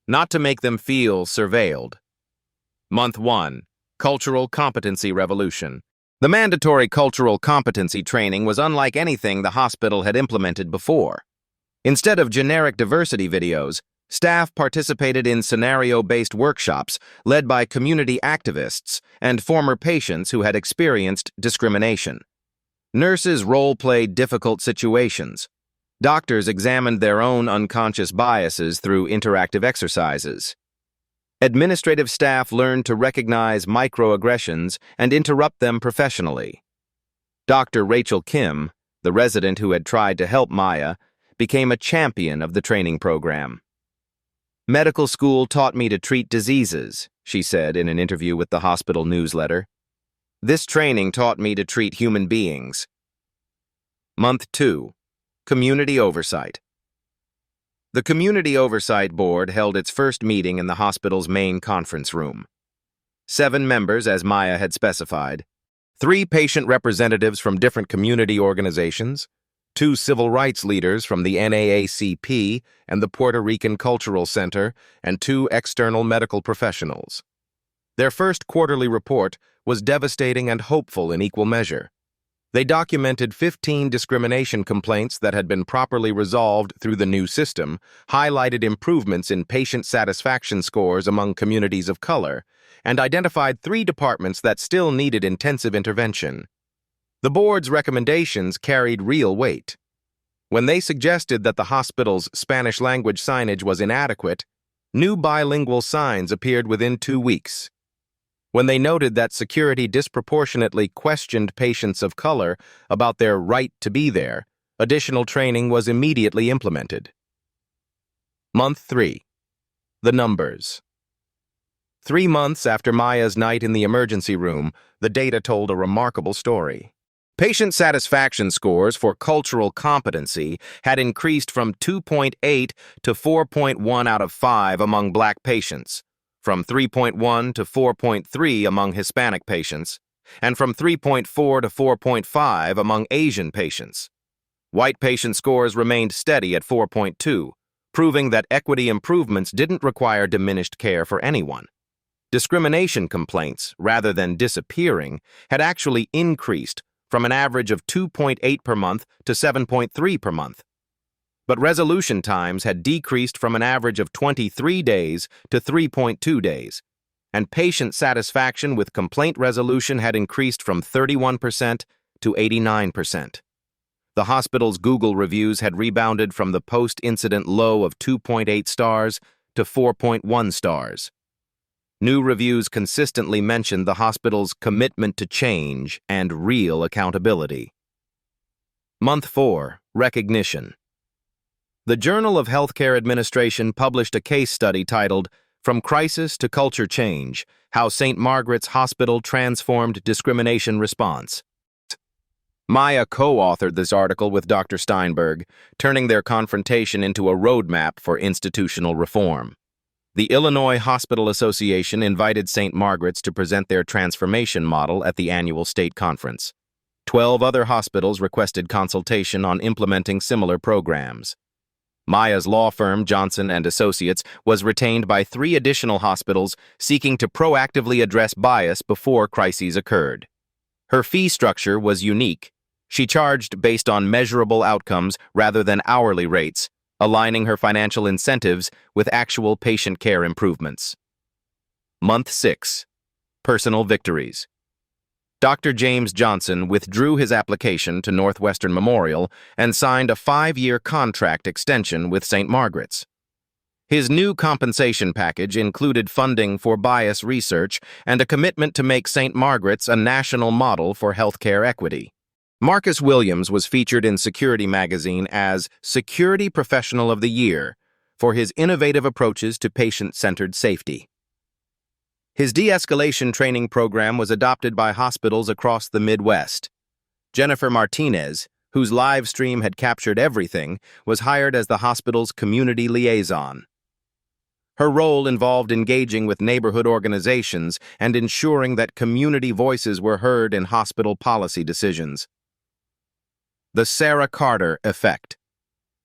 "not to make them feel surveilled." Month 1. Cultural Competency Revolution. The mandatory cultural competency training was unlike anything the hospital had implemented before. Instead of generic diversity videos, staff participated in scenario-based workshops led by community activists and former patients who had experienced discrimination. Nurses role-played difficult situations. Doctors examined their own unconscious biases through interactive exercises. Administrative staff learned to recognize microaggressions and interrupt them professionally. Dr. Rachel Kim, the resident who had tried to help Maya, became a champion of the training program. Medical school taught me to treat diseases, she said in an interview with the hospital newsletter. This training taught me to treat human beings. Month 2. Community Oversight. The Community Oversight Board held its first meeting in the hospital's main conference room. 7 members, as Maya had specified, 3 patient representatives from different community organizations, 2 civil rights leaders from the NAACP and the Puerto Rican Cultural Center, and 2 external medical professionals. Their first quarterly report was devastating and hopeful in equal measure. They documented 15 discrimination complaints that had been properly resolved through the new system, highlighted improvements in patient satisfaction scores among communities of color, and identified 3 departments that still needed intensive intervention. The board's recommendations carried real weight. When they suggested that the hospital's Spanish-language signage was inadequate, new bilingual signs appeared within 2 weeks. When they noted that security disproportionately questioned patients of color about their right to be there, additional training was immediately implemented. Month 3. The numbers. 3 months after Maya's night in the emergency room, the data told a remarkable story. Patient satisfaction scores for cultural competency had increased from 2.8 to 4.1 out of 5 among Black patients, from 3.1 to 4.3 among Hispanic patients, and from 3.4 to 4.5 among Asian patients. White patient scores remained steady at 4.2, proving that equity improvements didn't require diminished care for anyone. Discrimination complaints, rather than disappearing, had actually increased from an average of 2.8 per month to 7.3 per month. But resolution times had decreased from an average of 23 days to 3.2 days, and patient satisfaction with complaint resolution had increased from 31% to 89%. The hospital's Google reviews had rebounded from the post-incident low of 2.8 stars to 4.1 stars. New reviews consistently mentioned the hospital's commitment to change and real accountability. Month 4. Recognition. The Journal of Healthcare Administration published a case study titled From Crisis to Culture Change: How St. Margaret's Hospital Transformed Discrimination Response. Maya co-authored this article with Dr. Steinberg, turning their confrontation into a roadmap for institutional reform. The Illinois Hospital Association invited St. Margaret's to present their transformation model at the annual state conference. 12 other hospitals requested consultation on implementing similar programs. Maya's law firm, Johnson & Associates, was retained by 3 additional hospitals seeking to proactively address bias before crises occurred. Her fee structure was unique. She charged based on measurable outcomes rather than hourly rates, aligning her financial incentives with actual patient care improvements. Month 6. Personal Victories. Dr. James Johnson withdrew his application to Northwestern Memorial and signed a 5-year contract extension with St. Margaret's. His new compensation package included funding for bias research and a commitment to make St. Margaret's a national model for healthcare equity. Marcus Williams was featured in Security magazine as Security Professional of the Year for his innovative approaches to patient-centered safety. His de-escalation training program was adopted by hospitals across the Midwest. Jennifer Martinez, whose live stream had captured everything, was hired as the hospital's community liaison. Her role involved engaging with neighborhood organizations and ensuring that community voices were heard in hospital policy decisions. The Sarah Carter Effect.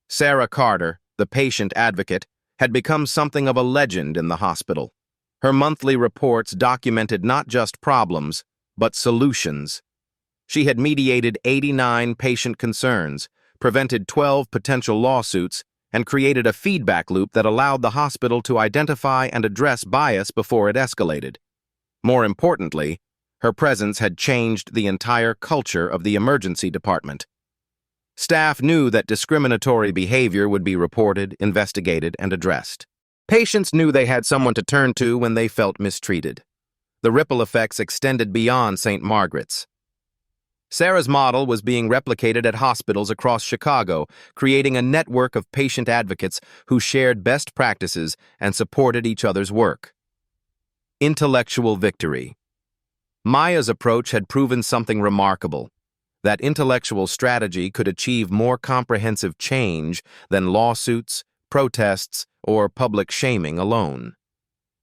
Sarah Carter, the patient advocate, had become something of a legend in the hospital. Her monthly reports documented not just problems, but solutions. She had mediated 89 patient concerns, prevented 12 potential lawsuits, and created a feedback loop that allowed the hospital to identify and address bias before it escalated. More importantly, her presence had changed the entire culture of the emergency department. Staff knew that discriminatory behavior would be reported, investigated, and addressed. Patients knew they had someone to turn to when they felt mistreated. The ripple effects extended beyond St. Margaret's. Sarah's model was being replicated at hospitals across Chicago, creating a network of patient advocates who shared best practices and supported each other's work. Intellectual victory. Maya's approach had proven something remarkable, that intellectual strategy could achieve more comprehensive change than lawsuits, protests, or public shaming alone.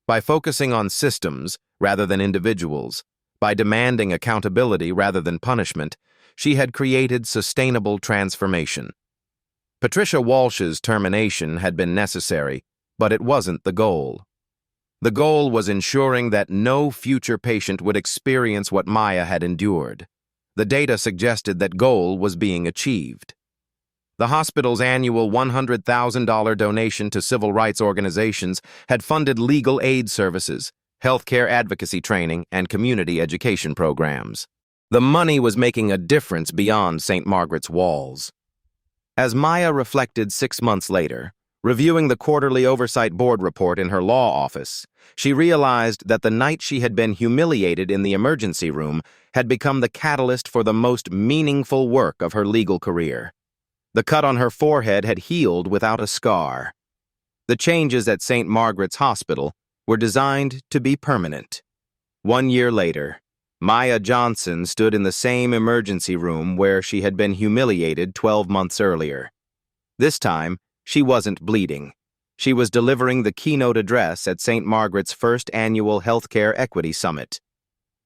By focusing on systems rather than individuals, by demanding accountability rather than punishment, she had created sustainable transformation. Patricia Walsh's termination had been necessary, but it wasn't the goal. The goal was ensuring that no future patient would experience what Maya had endured. The data suggested that goal was being achieved. The hospital's annual $100,000 donation to civil rights organizations had funded legal aid services, healthcare advocacy training, and community education programs. The money was making a difference beyond St. Margaret's walls. As Maya reflected 6 months later, reviewing the quarterly oversight board report in her law office, she realized that the night she had been humiliated in the emergency room had become the catalyst for the most meaningful work of her legal career. The cut on her forehead had healed without a scar. The changes at St. Margaret's Hospital were designed to be permanent. 1 year later, Maya Johnson stood in the same emergency room where she had been humiliated 12 months earlier. This time, she wasn't bleeding. She was delivering the keynote address at St. Margaret's first annual Healthcare Equity Summit.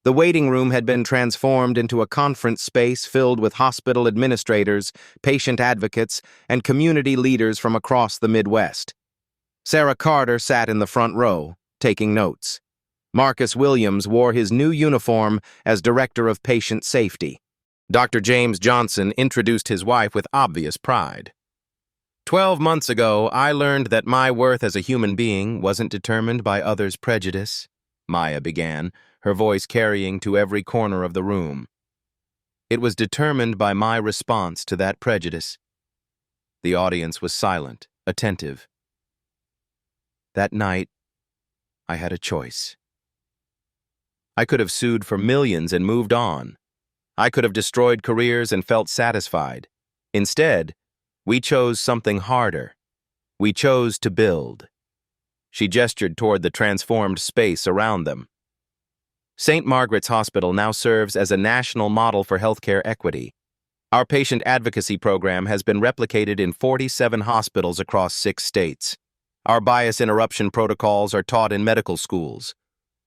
The waiting room had been transformed into a conference space filled with hospital administrators, patient advocates, and community leaders from across the Midwest. Sarah Carter sat in the front row, taking notes. Marcus Williams wore his new uniform as Director of Patient Safety. Dr. James Johnson introduced his wife with obvious pride. 12 months ago, I learned that my worth as a human being wasn't determined by others' prejudice, Maya began, her voice carrying to every corner of the room. It was determined by my response to that prejudice. The audience was silent, attentive. That night, I had a choice. I could have sued for millions and moved on. I could have destroyed careers and felt satisfied. Instead, we chose something harder. We chose to build. She gestured toward the transformed space around them. St. Margaret's Hospital now serves as a national model for healthcare equity. Our patient advocacy program has been replicated in 47 hospitals across 6 states. Our bias interruption protocols are taught in medical schools.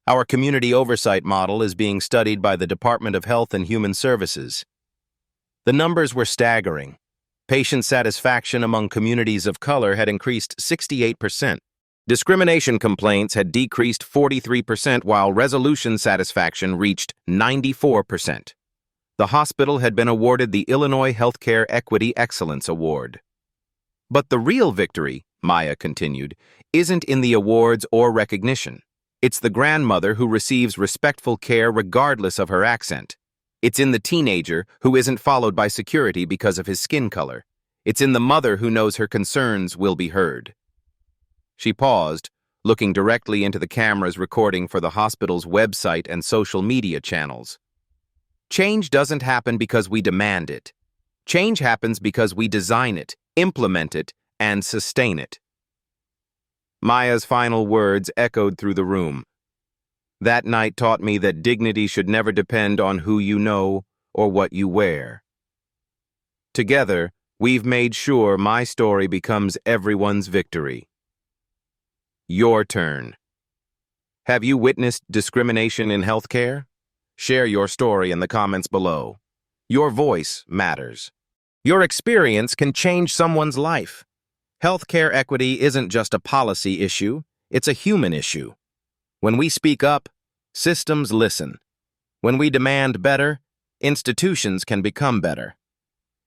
Our community oversight model is being studied by the Department of Health and Human Services. The numbers were staggering. Patient satisfaction among communities of color had increased 68%. Discrimination complaints had decreased 43%, while resolution satisfaction reached 94%. The hospital had been awarded the Illinois Healthcare Equity Excellence Award. But the real victory, Maya continued, isn't in the awards or recognition. It's the grandmother who receives respectful care regardless of her accent. It's in the teenager who isn't followed by security because of his skin color. It's in the mother who knows her concerns will be heard. She paused, looking directly into the cameras recording for the hospital's website and social media channels. Change doesn't happen because we demand it. Change happens because we design it, implement it, and sustain it. Maya's final words echoed through the room. That night taught me that dignity should never depend on who you know or what you wear. Together, we've made sure my story becomes everyone's victory. Your turn. Have you witnessed discrimination in healthcare? Share your story in the comments below. Your voice matters. Your experience can change someone's life. Healthcare equity isn't just a policy issue, it's a human issue. When we speak up, systems listen. When we demand better, institutions can become better.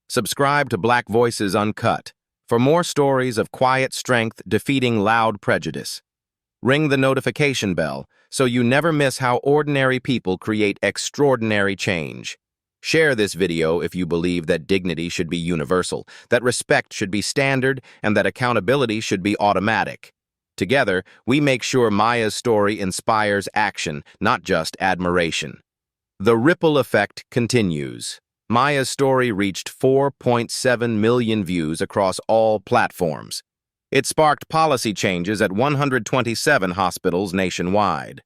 Subscribe to Black Voices Uncut for more stories of quiet strength defeating loud prejudice. Ring the notification bell so you never miss how ordinary people create extraordinary change. Share this video if you believe that dignity should be universal, that respect should be standard, and that accountability should be automatic. Together, we make sure Maya's story inspires action, not just admiration. The ripple effect continues. Maya's story reached 4.7 million views across all platforms. It sparked policy changes at 127 hospitals nationwide.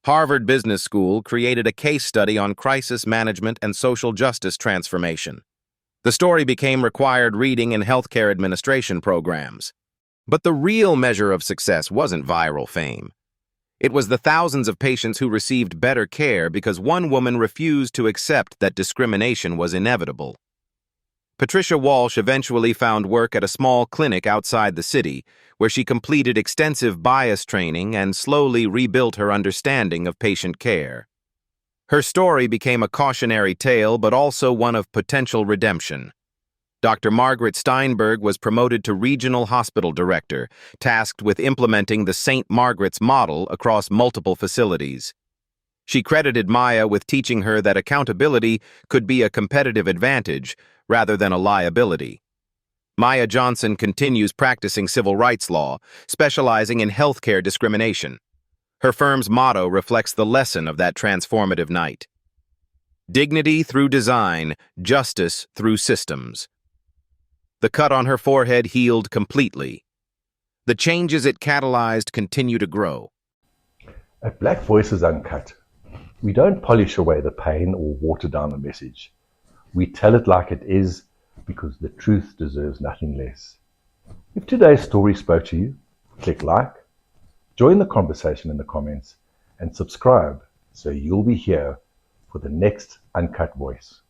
Harvard Business School created a case study on crisis management and social justice transformation. The story became required reading in healthcare administration programs. But the real measure of success wasn't viral fame. It was the thousands of patients who received better care because one woman refused to accept that discrimination was inevitable. Patricia Walsh eventually found work at a small clinic outside the city, where she completed extensive bias training and slowly rebuilt her understanding of patient care. Her story became a cautionary tale, but also one of potential redemption. Dr. Margaret Steinberg was promoted to regional hospital director, tasked with implementing the St. Margaret's model across multiple facilities. She credited Maya with teaching her that accountability could be a competitive advantage rather than a liability. Maya Johnson continues practicing civil rights law, specializing in healthcare discrimination. Her firm's motto reflects the lesson of that transformative night. Dignity through design, justice through systems. The cut on her forehead healed completely. The changes it catalyzed continue to grow. At Black Voices Uncut, we don't polish away the pain or water down the message. We tell it like it is because the truth deserves nothing less. If today's story spoke to you, click like, join the conversation in the comments, and subscribe so you'll be here for the next Uncut Voice.